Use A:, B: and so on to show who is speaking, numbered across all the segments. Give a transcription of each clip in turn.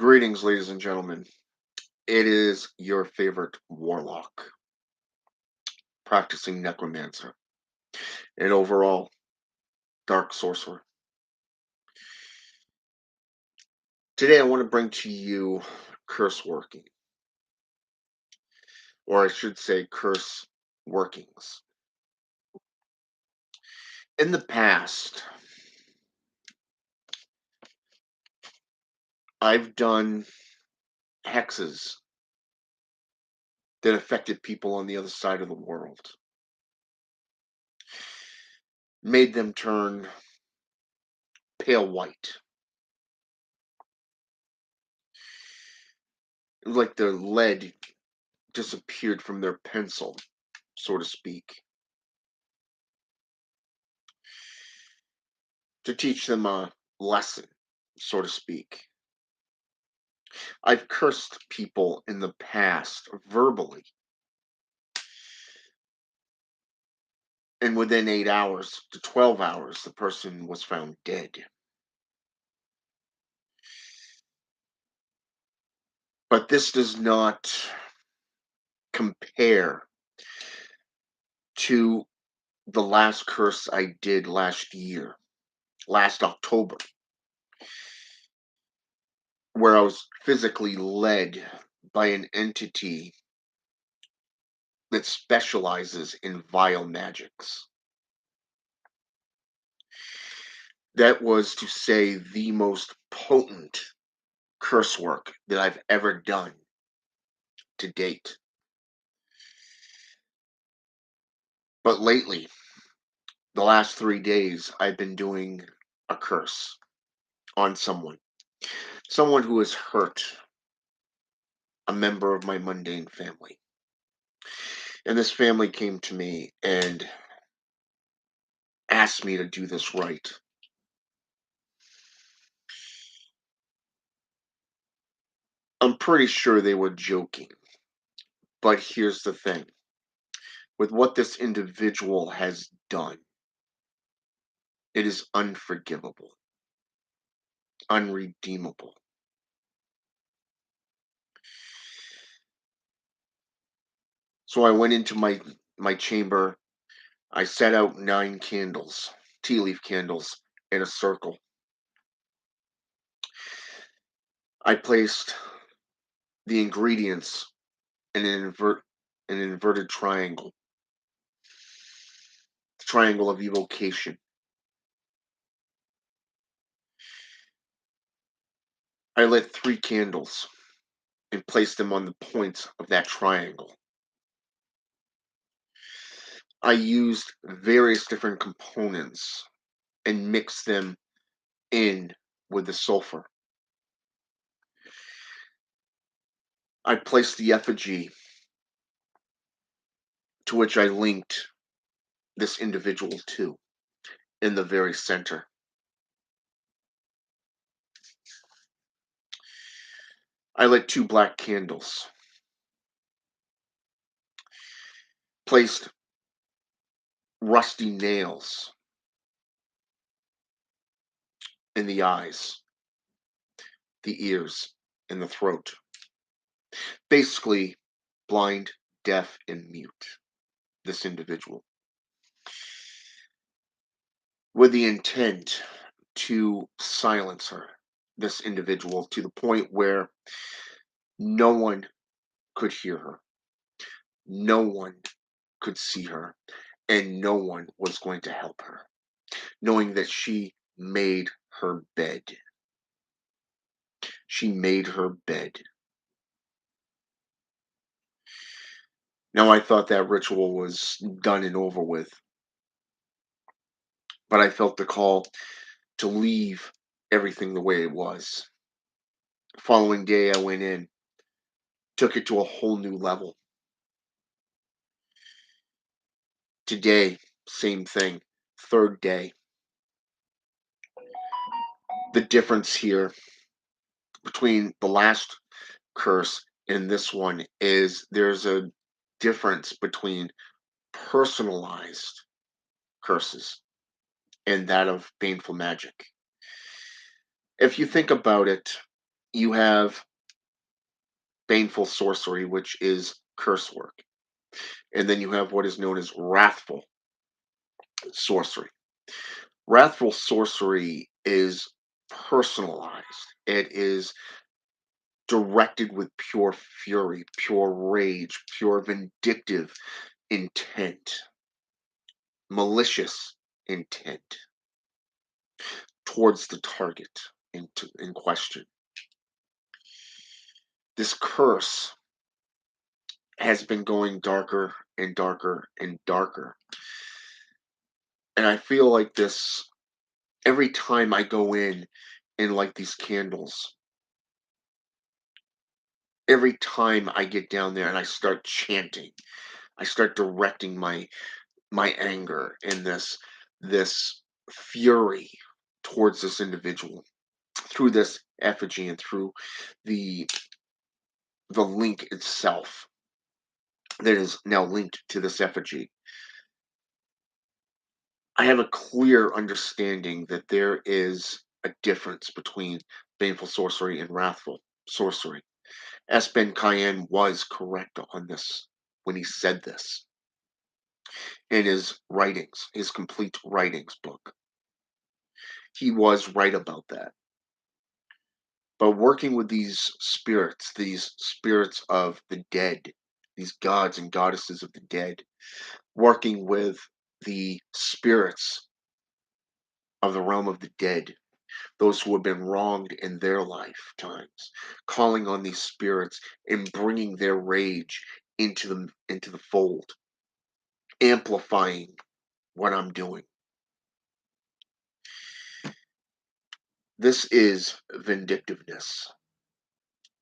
A: Greetings, ladies and gentlemen. It is your favorite Warlock, practicing necromancer, and overall dark sorcerer. Today, I want to bring to you curse working, or I should say, curse workings. In the past, I've done hexes that affected people on the other side of the world, made them turn pale white. It was like the lead disappeared from their pencil, so to speak, to teach them a lesson, so to speak. I've cursed people in the past verbally, and within 8 hours to 12 hours, the person was found dead. But this does not compare to the last curse I did last year, last October, where I was physically led by an entity that specializes in vile magics. That was, to say, the most potent curse work that I've ever done to date. But lately, the last 3 days, I've been doing a curse on someone who has hurt a member of my mundane family. And this family came to me and asked me to do this right. I'm pretty sure they were joking, but here's the thing. With what this individual has done, it is unforgivable, unredeemable. So I went into my chamber. I set out 9 candles, tea leaf candles, in a circle. I placed the ingredients in an inverted triangle, the triangle of evocation. I lit 3 candles and placed them on the points of that triangle. I used various different components and mixed them in with the sulfur. I placed the effigy to which I linked this individual to in the very center. I lit 2 black candles, placed rusty nails in the eyes, the ears, and the throat. Basically, blind, deaf, and mute, this individual, with the intent to silence her, this individual, to the point where no one could hear her, no one could see her, and no one was going to help her, knowing that she made her bed. She made her bed. Now, I thought that ritual was done and over with, but I felt the call to leave everything the way it was. Following day, I went in, took it to a whole new level. Today, same thing. Third day. The difference here between the last curse and this one is there's a difference between personalized curses and that of baneful magic. If you think about it, You have baneful sorcery, which is curse work. And then you have what is known as wrathful sorcery. Wrathful sorcery is personalized. It is directed with pure fury, pure rage, pure vindictive intent, malicious intent towards the target in question. This curse has been going darker and darker and darker. And I feel like this every time I go in and light these candles, every time I get down there and I start chanting, I start directing my anger and this fury towards this individual through this effigy and through the the link itself that is now linked to this effigy. I have a clear understanding that there is a difference between baneful sorcery and wrathful sorcery. S. Ben Cayenne was correct on this when he said this in his writings, his complete writings book. He was right about that. But working with these spirits of the dead, these gods and goddesses of the dead, working with the spirits of the realm of the dead, those who have been wronged in their lifetimes, calling on these spirits and bringing their rage into the fold, amplifying what I'm doing. This is vindictiveness.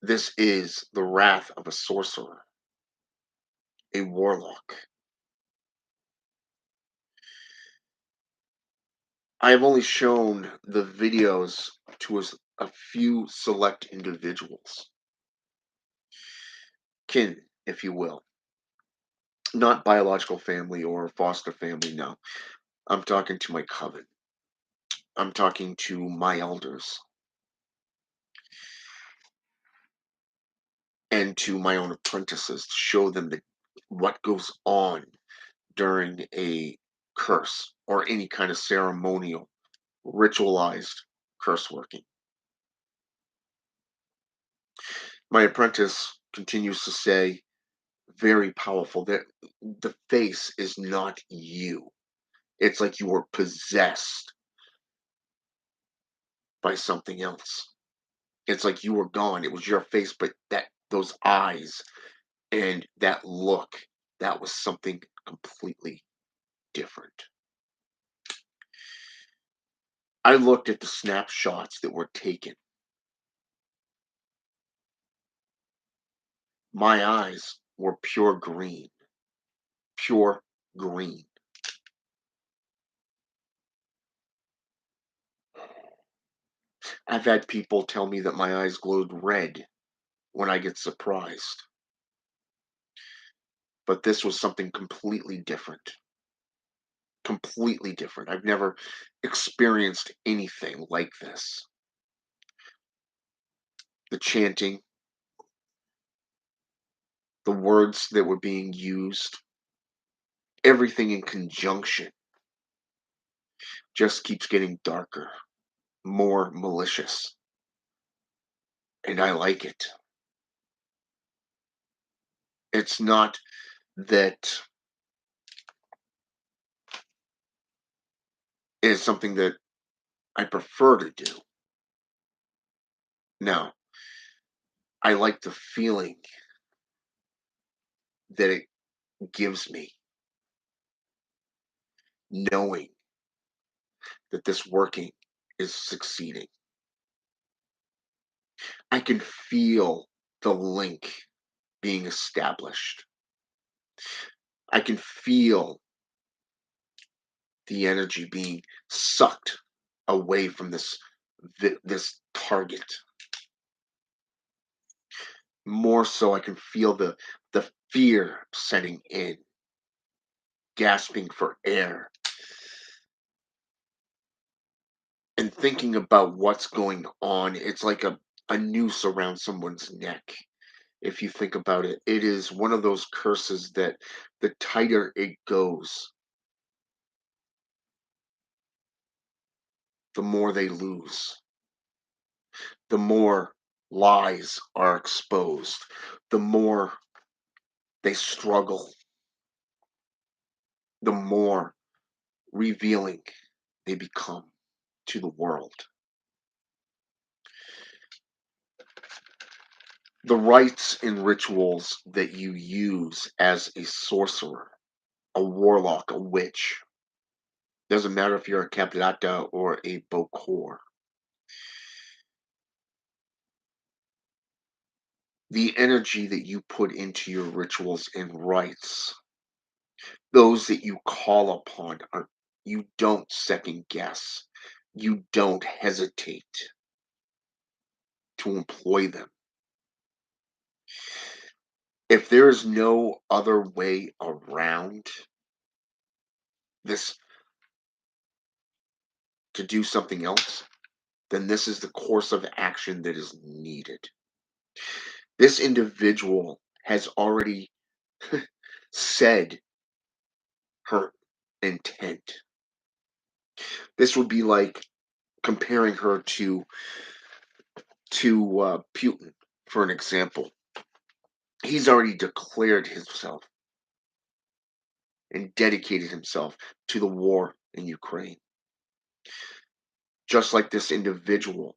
A: This is the wrath of a sorcerer, a warlock. I have only shown the videos to a few select individuals, kin, if you will, not biological family or foster family. No, I'm talking to my coven. I'm talking to my elders and to my own apprentices to show them what goes on during a curse or any kind of ceremonial, ritualized curse working. My apprentice continues to say, very powerful, that the face is not you. It's like you were possessed by something else. It's like you were gone. It was your face, but that those eyes and that look, that was something completely different. I looked at the snapshots that were taken. My eyes were pure green, pure green. I've had people tell me that my eyes glowed red when I get surprised, but this was something completely different. Completely different. I've never experienced anything like this. The chanting, the words that were being used, everything in conjunction just keeps getting darker, more malicious, and I like it. It's not that it is something that I prefer to do. No, I like the feeling that it gives me knowing that this working is succeeding. I can feel the link being established. I can feel the energy being sucked away from this target. More so, I can feel the fear setting in, gasping for air, and thinking about what's going on. It's like a noose around someone's neck. If you think about it, it is one of those curses that the tighter it goes, the more they lose, the more lies are exposed, the more they struggle, the more revealing they become to the world. The rites and rituals that you use as a sorcerer, a warlock, a witch, doesn't matter if you're a caprata or a bokor, the energy that you put into your rituals and rites, those that you call upon, are you don't second guess, you don't hesitate to employ them. If there is no other way around this to do something else, then this is the course of action that is needed. This individual has already said her intent. This would be like comparing her to Putin, for an example. He's already declared himself and dedicated himself to the war in Ukraine. Just like this individual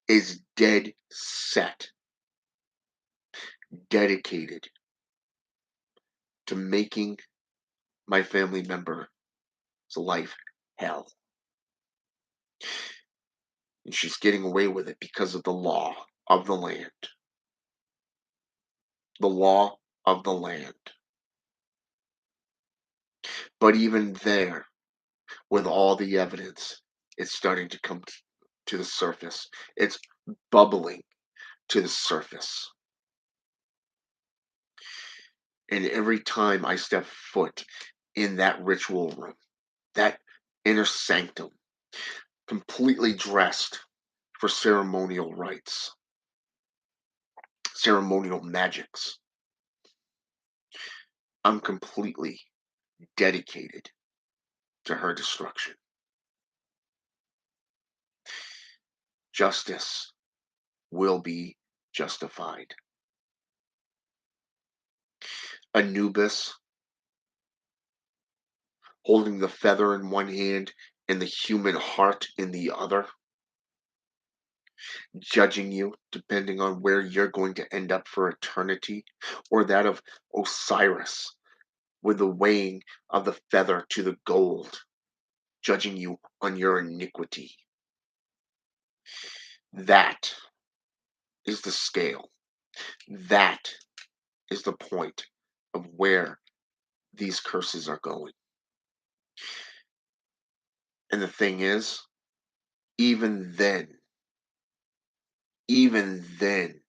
A: is dead set, dedicated to making my family member's life hell. And she's getting away with it because of the law of the land. The law of the land. But even there, with all the evidence, it's starting to come to the surface. It's bubbling to the surface. And every time I step foot in that ritual room, that inner sanctum, completely dressed for ceremonial rites, ceremonial magics, I'm completely dedicated to her destruction. Justice will be justified. Anubis, holding the feather in one hand and the human heart in the other, judging you depending on where you're going to end up for eternity, or that of Osiris with the weighing of the feather to the gold, judging you on your iniquity. That is the scale. That is the point of where these curses are going. And the thing is, even then, even then,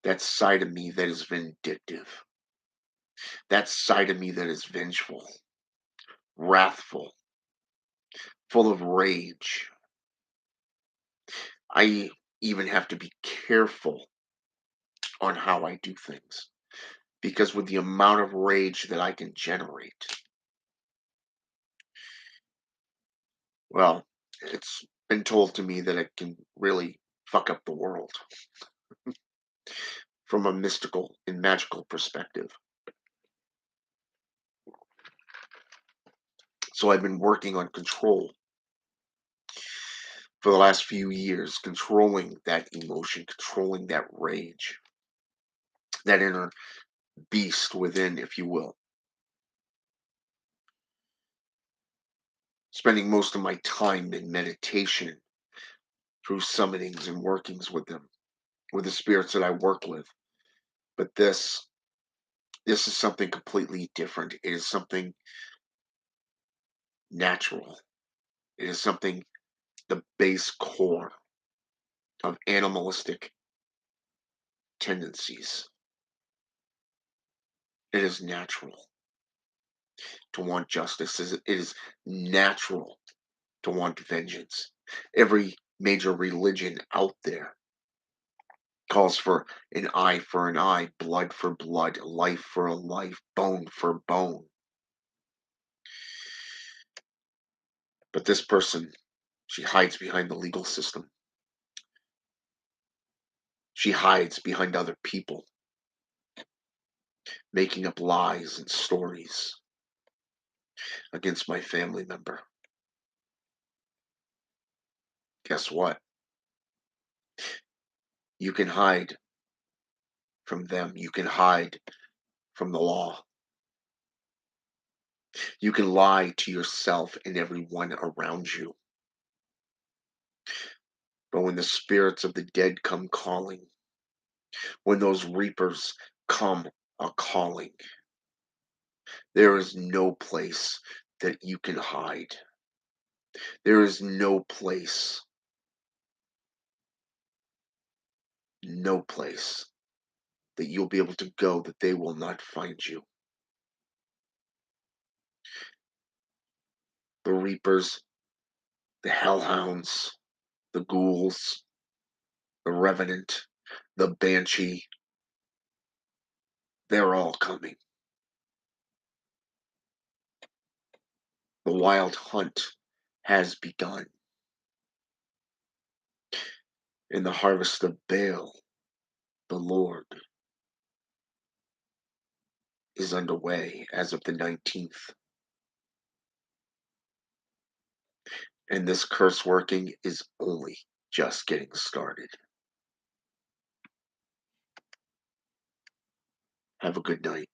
A: that side of me that is vindictive, that side of me that is vengeful, wrathful, full of rage, I even have to be careful on how I do things. Because with the amount of rage that I can generate, well, it's been told to me that it can really fuck up the world from a mystical and magical perspective. So I've been working on control for the last few years, controlling that emotion, controlling that rage, that inner beast within, if you will. Spending most of my time in meditation through summonings and workings with them, with the spirits that I work with. But this is something completely different. It is something natural. It is something, the base core of animalistic tendencies. It is natural to want justice. It is natural to want vengeance. Every major religion out there calls for an eye for an eye, blood for blood, life for a life, bone for bone. But this person, she hides behind the legal system. She hides behind other people, making up lies and stories against my family member. Guess what? You can hide from them. You can hide from the law. You can lie to yourself and everyone around you. But when the spirits of the dead come calling, when those reapers come a calling, there is no place that you can hide. There is no place, no place that you'll be able to go that they will not find you. The reapers, the hellhounds, the ghouls, the revenant, the banshee, they're all coming. The wild hunt has begun, and the harvest of Baal, the Lord, is underway as of the 19th. And this curse working is only just getting started. Have a good night.